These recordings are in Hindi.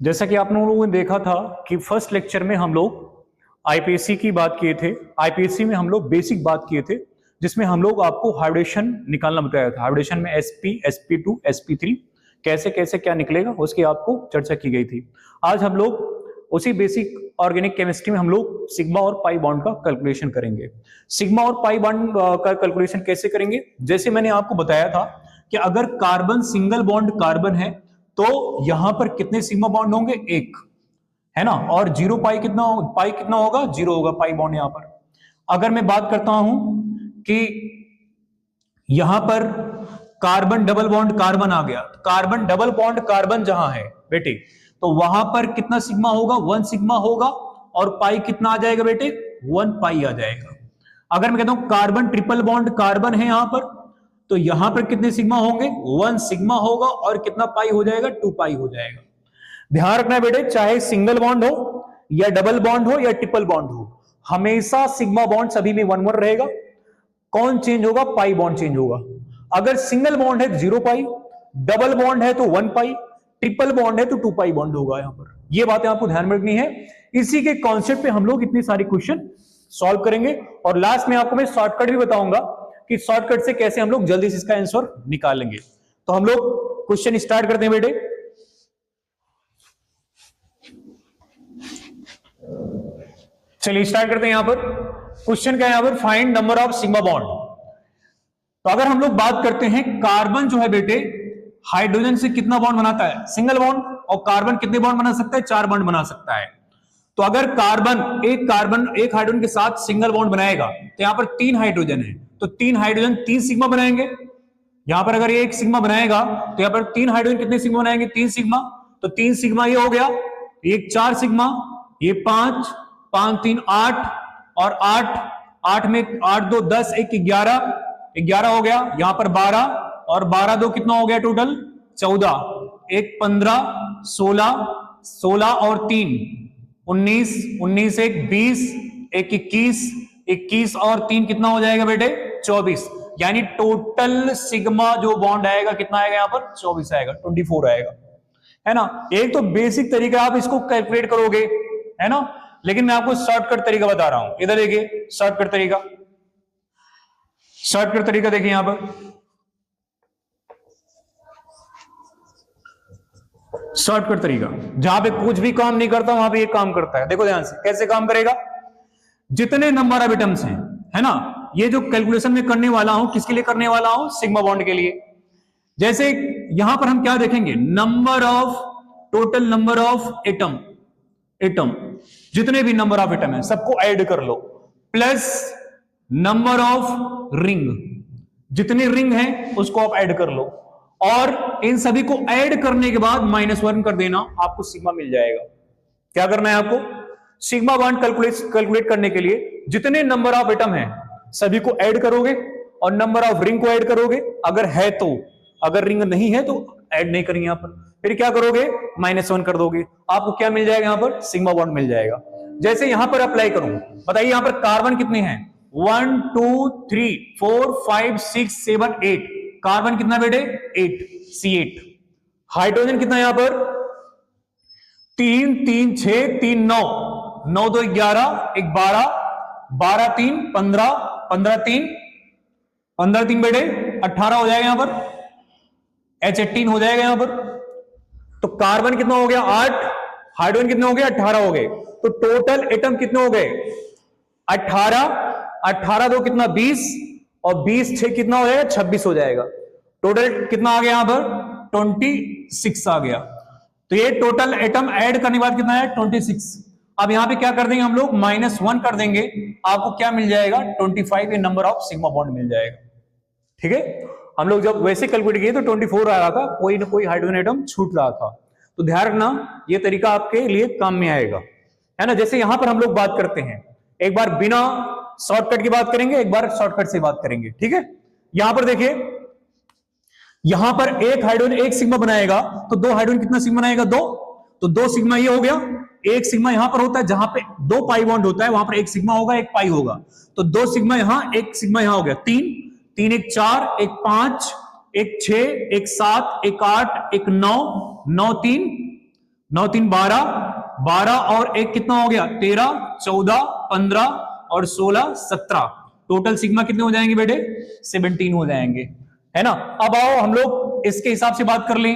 जैसा कि आप लोगों ने देखा था कि फर्स्ट लेक्चर में हम लोग आईपीएससी की बात किए थे। आईपीएससी में हम लोग बेसिक बात किए थे, जिसमें हम लोग आपको हाइब्रिडेशन निकालना बताया था। हाइब्रिडेशन में sp sp2 sp3 कैसे कैसे क्या निकलेगा उसकी आपको चर्चा की गई थी। आज हम लोग उसी बेसिक ऑर्गेनिक केमिस्ट्री में हम लोग सिग्मा और पाई बॉन्ड का कैलकुलेशन करेंगे। सिग्मा और पाई बॉन्ड का कैलकुलेशन कैसे करेंगे? जैसे मैंने आपको बताया था कि अगर कार्बन सिंगल बॉन्ड कार्बन है तो यहां पर कितने सिग्मा बॉन्ड होंगे? एक, है ना। और जीरो पाई कितना होगा? जीरो होगा पाई बॉन्ड यहां पर। अगर मैं बात करता हूं कि यहां पर कार्बन डबल बॉन्ड कार्बन आ गया, कार्बन डबल बॉन्ड कार्बन जहां है बेटे, तो वहां पर कितना सिग्मा होगा? 1 सिग्मा होगा। और पाई कितना आ जाएगा बेटे? 1 पाई आ जाएगा। अगर मैं कहता हूं कार्बन ट्रिपल बॉन्ड कार्बन है यहां पर, तो यहां पर कितने सिग्मा होंगे? 1 सिग्मा होगा। और कितना पाई हो जाएगा? 2 पाई हो जाएगा। ध्यान रखना है बेटे, चाहे सिंगल बॉन्ड हो या डबल बॉन्ड हो या ट्रिपल बॉन्ड हो, हमेशा सिग्मा बॉन्ड सभी में 1 1 रहेगा। कौन चेंज होगा? पाई बॉन्ड चेंज होगा। अगर सिंगल बॉन्ड है तो 0 पाई, डबल बॉन्ड है तो 1 पाई, ट्रिपल बॉन्ड है तो 2 पाई बॉन्ड होगा यहां पर। ये बातें आपको ध्यान में रखनी है। इसी के कॉन्सेप्ट पे हम लोग इतनी सारी क्वेश्चन सॉल्व करेंगे। और लास्ट में आपको मैं शॉर्टकट भी बताऊंगा कि शॉर्टकट से कैसे हम लोग जल्दी से इसका आंसर निकालेंगे। तो हम लोग क्वेश्चन स्टार्ट करते हैं बेटे। चलिए स्टार्ट करते हैं। यहां पर क्वेश्चन क्या है? यहां पर find number of sigma bond. तो अगर हम लोग बात करते हैं, कार्बन जो है बेटे हाइड्रोजन से कितना बॉन्ड बनाता है? Single bond. और कार्बन कितने बॉन्ड बना सकता है? 4 बॉन्ड बना सकता है। तो अगर कार्बन एक हाइड्रोजन के साथ सिंगल बॉन्ड बनाएगा तो यहां पर 3 हाइड्रोजन है, तो 3 हाइड्रोजन 3 सिग्मा बनाएंगे। यहां पर अगर ये 1 सिग्मा बनाएगा तो यहां पर 3 हाइड्रोजन कितने सिग्मा बनाएंगे? 3 सिग्मा। तो 3 सिग्मा ये हो गया, एक 4 सिग्मा, ये 5, 5 3 8, और 8 में 8 2 10, 1 11, 11 हो गया। यहां पर 12, और 12 2 कितना हो गया? टोटल 14, 1 15, 16, 16 और 3 19, 19 1 20, 1 21, 21 और 3 कितना हो जाएगा बेटे? 24। यानी टोटल सिग्मा जो बॉन्ड आएगा कितना आएगा? यहां पर 24 आएगा, 24 आएगा, है ना। एक तो बेसिक तरीका आप इसको कैलकुलेट करोगे, है ना, लेकिन मैं आपको शॉर्टकट तरीका बता रहा हूं। इधर देखिए शॉर्टकट तरीका, शॉर्टकट तरीका देखिए यहां पर। शॉर्टकट तरीका जहां पे कुछ भी काम नहीं करता वहां पे ये काम करता है। देखो ध्यान से कैसे काम करेगा। जितने नंबर ऑफ एटम्स हैं, है ना, ये जो कैलकुलेशन में करने वाला हूं, किसके लिए करने वाला हूं? सिग्मा बॉन्ड के लिए। जैसे यहां पर हम क्या देखेंगे? Number of, total number of atom, जितने भी नंबर ऑफ एटम है सबको ऐड कर लो, प्लस नंबर ऑफ रिंग, जितने रिंग हैं उसको आप ऐड कर लो, और इन सभी को ऐड करने के बाद -1 कर देना, आपको सिग्मा मिल जाएगा। क्या करना है आपको? सिग्मा बॉन्ड कैलकुलेट करने के लिए जितने नंबर ऑफ एटम हैं सभी को ऐड करोगे और नंबर ऑफ रिंग को ऐड करोगे, अगर है तो, अगर रिंग नहीं है तो ऐड नहीं करेंगे यहां पर। फिर क्या करोगे? -1 कर दोगे, आपको क्या मिल जाएगा? यहां पर सिग्मा बॉन्ड मिल जाएगा। जैसे यहां पर अप्लाई करूं, बताइए यहां पर कार्बन कितने हैं? 1 2 3 4 5 6 7 8। कार्बन कितना बेटे? 8, C8। हाइड्रोजन कितना यहां पर? 3 3 6 3 9, 9 2 11, 1 12, 12 3 15, 15 3, 15 3 बेटे 18 हो जाएगा यहां पर, H18 हो जाएगा यहां पर। तो कार्बन कितना हो गया? 8, हाइड्रोजन कितने हो गए? 18 हो गए। तो टोटल एटम कितने हो गए? 18, 18 2 कितना? 20, और 20 6 कितना हो जाएगा? 26 हो जाएगा। टोटल कितना आ गया यहां पर? 26 आ गया। तो ये टोटल एटम ऐड करने के बाद कितना है? 26। अब यहां पे क्या कर देंगे हम लोग? -1 कर देंगे, आपको क्या मिल जाएगा? 25, ये नंबर ऑफ सिग्मा बॉन्ड मिल जाएगा। ठीक है, हम लोग जब वैसे कैलकुलेट किए तो 24 आ रहा था, कोई ना कोई हाइड्रोजन एटम छूट रहा था। तो ध्यान रखना, ये तरीका आपके लिए काम में आएगा, है ना। जैसे यहां पर हम लोग बात करते हैं, एक बार बिना शॉर्टकट की बात करेंगे, एक बार शॉर्टकट से बात करेंगे, ठीक है। यहां पर देखिए, यहां पर एक हाइड्रोजन 1 सिग्मा बनाएगा तो 2 हाइड्रोजन कितना सिग्मा बनाएगा? 2। तो 2 सिग्मा ये हो गया। 1 सिग्मा यहां पर होता है, जहां पे 2 पाई बॉन्ड होता है वहां पर 1 सिग्मा होगा, 1 पाई होगा। तो 2 सिग्मा यहां, 1 सिग्मा यहां हो गया। 3 3 1 4, 1 5, 1 6, 1 7, 1 8, 1 9, 9 3 9 3 12, 12 और 1 कितना हो गया 13, 14, 15 और 16 17। टोटल सिग्मा कितने हो जाएंगे बेटे 17 हो जाएंगे, है ना। अब आओ हम लोग इसके हिसाब से बात कर लें,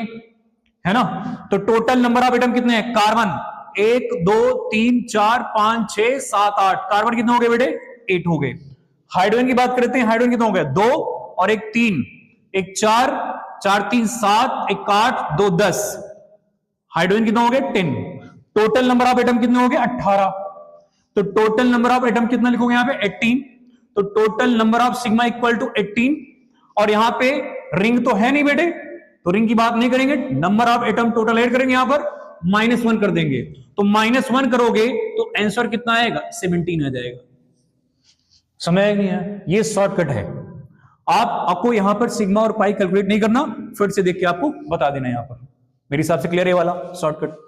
है ना। तो टोटल नंबर ऑफ एटम कितने हैं, कार्बन 1 2 3 4 5 6 7 8, कार्बन कितने हो गए बेटे 8 हो गए। हाइड्रोजन की बात करते हैं, हाइड्रोजन कितने हो गए 2 और 1 3, 1 4, 4 3 7, 1 8 2 10, हाइड्रोजन कितना हो गया 10। टोटल नंबर ऑफ एटम कितने हो गए 18। तो टोटल नंबर ऑफ एटम कितना लिखोगे यहां पे 18। तो total number of sigma equal to 18। और यहां पे रिंग तो है नहीं बेटे, तो रिंग की बात नहीं करेंगे, number of atom total add करेंगे, यहां पर -1 कर देंगे। तो -1 करोगे तो आंसर कितना आएगा 17 आ जाएगा। समझ नहीं है, ये शॉर्टकट है। आपको यहां पर सिग्मा और पाई कैलकुलेट नहीं करना, फिर से देख के आपको बता देना यहां पर। मेरे हिसाब से क्लियर है वाला शॉर्टकट।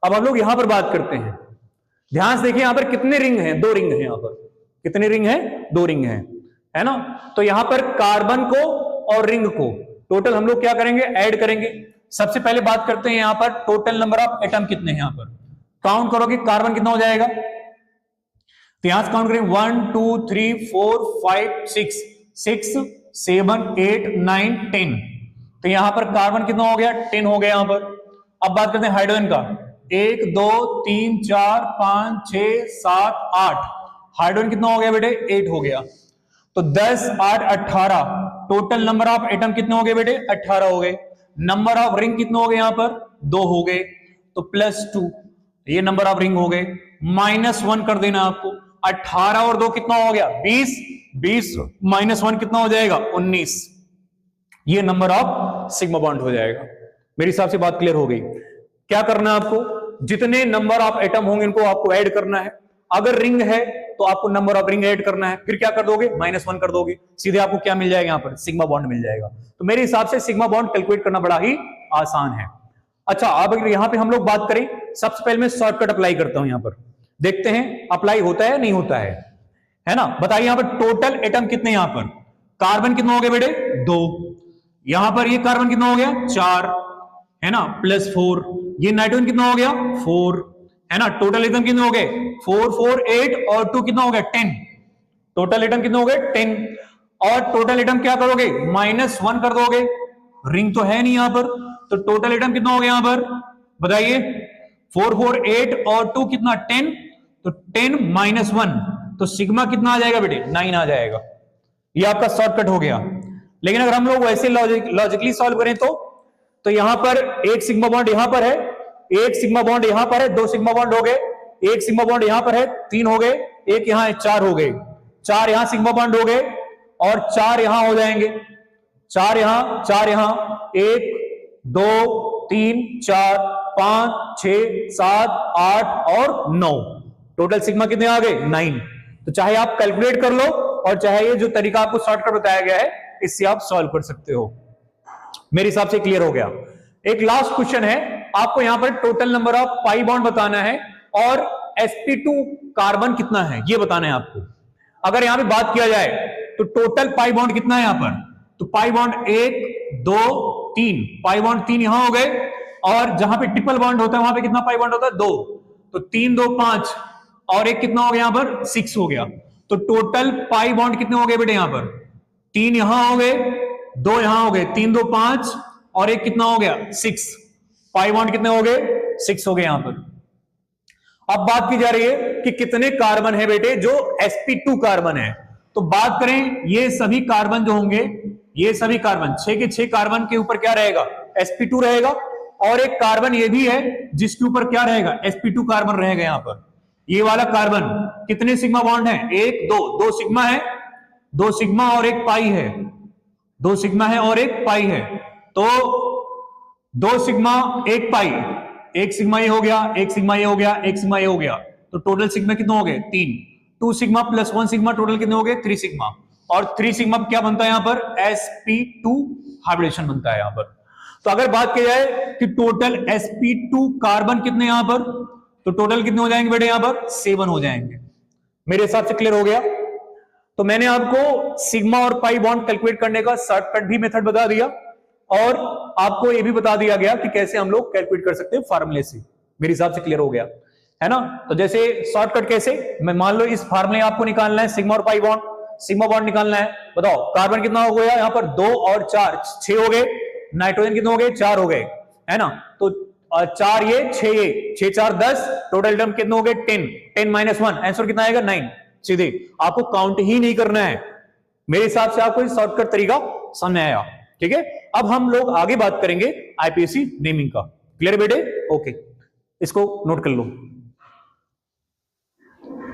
अब हम लोग यहां पर बात करते हैं, ध्यान से देखिए यहां पर कितने रिंग हैं, 2 रिंग हैं यहां पर। कितने रिंग हैं 2 रिंग हैं, है ना। तो यहां पर कार्बन को और रिंग को टोटल हम लोग क्या करेंगे ऐड करेंगे। सबसे पहले बात करते हैं यहां पर टोटल नंबर ऑफ एटम कितने हैं, यहां पर काउंट करोगे कार्बन कितना हो जाएगा, तो यहां से काउंट करें 1 2 3 4 5 6 6 7 8 9 10। तो यहां पर कार्बन कितना हो गया 10 हो गया यहां पर। अब बात करते हैं हाइड्रोजन का, 1 2 3 4 5 6 7 8, हाइड्रोजन कितना हो गया बेटे 8 हो गया। तो 10 8 18, टोटल नंबर ऑफ एटम कितने हो गए बेटे 18 हो गए। नंबर ऑफ रिंग कितने हो गए यहां पर 2 हो गए, तो +2 ये नंबर ऑफ रिंग हो गए। -1 कर देना आपको, 18 और 2 कितना हो गया 20, 20 -1 कितना हो जाएगा 19, ये नंबर ऑफ सिग्मा बॉन्ड हो जाएगा। मेरे हिसाब से बात क्लियर हो गई। क्या करना है आपको, जितने नंबर ऑफ एटम होंगे इनको आपको ऐड करना है। अगर रिंग है तो आपको नंबर ऑफ रिंग ऐड करना है, फिर क्या कर दोगे -1 कर दोगे, सीधे आपको क्या मिल जाएगा यहां पर सिग्मा बॉन्ड मिल जाएगा। तो मेरे हिसाब से सिग्मा बॉन्ड कैलकुलेट करना बड़ा ही आसान है। अच्छा, अब अगर यहां पे हम लोग बात करें, सबसे पहले मैं शॉर्टकट अप्लाई करता हूं, यहां पर देखते हैं अप्लाई होता है नहीं होता है ना। बताइए यहां पर टोटल एटम कितने, यहां पर कार्बन कितना हो गया बेटे 2, यहां पर ये कार्बन कितना हो गया 4, है ना, +4, ये नाइट्रोजन कितना हो गया 4, है ना। टोटल एटम कितने हो गए 4 4 8 और 2 कितना हो गया 10, टोटल एटम कितने हो गए 10। और टोटल एटम क्या करोगे -1 कर दोगे, रिंग तो है नहीं यहां पर, तो टोटल एटम कितना हो गया यहां पर बताइए 4 4 8 और 2 कितना 10, तो 10 -1, तो सिग्मा कितना आ जाएगा बेटे 9 आ जाएगा। ये आपका शॉर्टकट हो गया। लेकिन अगर हम लोग वैसे लॉजिकली सॉल्व करें तो यहां पर एक सिग्मा बॉन्ड यहां पर है, एक सिग्मा बॉन्ड यहां पर है, 2 सिग्मा बॉन्ड हो गए, एक सिग्मा बॉन्ड यहां पर है 3 हो गए, एक यहां है 4 हो गए, 4 यहां सिग्मा बॉन्ड हो गए और 4 यहां हो जाएंगे, 4 यहां 4 यहां, 1 2 3 4 5 6 7 8 और 9, टोटल सिग्मा कितने आ गए 9। तो चाहे आप कैलकुलेट कर लो और चाहे ये जो तरीका आपको शॉर्टकट बताया गया है इससे आप सॉल्व कर सकते हो। मेरे हिसाब से क्लियर हो गया। एक लास्ट क्वेश्चन है, आपको यहां पर total number of pi bond बताना है और sp2 कार्बन कितना है ये बताना है आपको। अगर यहां पे बात किया जाए तो टोटल पाई बॉन्ड कितना है यहां पर, तो पाई बॉन्ड 1 2 3, पाई बॉन्ड 3 यहां हो गए, और जहां पे ट्रिपल बॉन्ड होता है वहां पे कितना पाई बॉन्ड होता है 2, तो 3 2 5 और एक कितना हो गया यहां पर 6 हो गया। तो टोटल पाई बॉन्ड कितने हो गए बेटे यहां पर 3 यहां हो गए, 2 यहां हो गए, 3 2 5 और एक कितना हो गया 6, पाई बॉन्ड कितने हो गए 6 हो गए यहां पर। अब बात की जा रही है कि कितने कार्बन है बेटे जो sp2 कार्बन है। तो बात करें ये सभी कार्बन जो होंगे, ये सभी कार्बन 6 के 6 कार्बन के ऊपर क्या रहेगा sp2 रहेगा, और एक कार्बन ये भी है जिसके ऊपर क्या रहेगा sp2 कार्बन रहेगा। यहां पर ये वाला कार्बन कितने सिग्मा बॉन्ड है 1 2, 2 सिग्मा है, 2 सिग्मा और एक पाई है, 2 सिग्मा है और एक पाई है, तो 2 सिग्मा एक पाई, एक सिग्मा ये हो गया, एक सिग्मा ये हो गया, एक सिग्मा ये हो गया, तो टोटल सिग्मा कितने हो गए 3, 2 सिग्मा प्लस 1 सिग्मा टोटल कितने हो गए 3 सिग्मा, और 3 सिग्मा क्या बनता है यहां पर sp2 हाइब्रिडेशन बनता है यहां पर। तो अगर बात की जाए कि टोटल sp2 कार्बन कितने यहां पर, तो टोटल कितने हो जाएंगे बेटे यहां पर 7 हो जाएंगे। मेरे हिसाब से क्लियर हो गया। तो मैंने आपको सिग्मा और पाई बॉन्ड कैलकुलेट करने का शॉर्टकट भी मेथड बता दिया और आपको यह भी बता दिया गया कि कैसे हम लोग कैलकुलेट कर सकते हैं फार्मूले से। मेरे हिसाब से क्लियर हो गया है ना। तो जैसे शॉर्टकट कैसे, मैं मान लो इस फार्मूले आपको निकालना है सिग्मा और पाई बॉन्ड, सिग्मा बॉन्ड निकालना है। बताओ कार्बन कितना हो गया यहाँ पर 2 और 4 6 हो गए, नाइट्रोजन कितने हो गए 4 हो गए है ना। तो 4 ये 6 ये 6 4 10, टोटल टर्म कितने हो गए 10, 10 - 1 आंसर कितना आएगा 9। सीधे आपको काउंट ही नहीं करना है। मेरे हिसाब से आपको शॉर्टकट तरीका समझ आया, ठीक है। अब हम लोग आगे बात करेंगे आईपीएससी नेमिंग का। क्लियर बेटे, ओके, इसको नोट कर लो,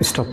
स्टॉप।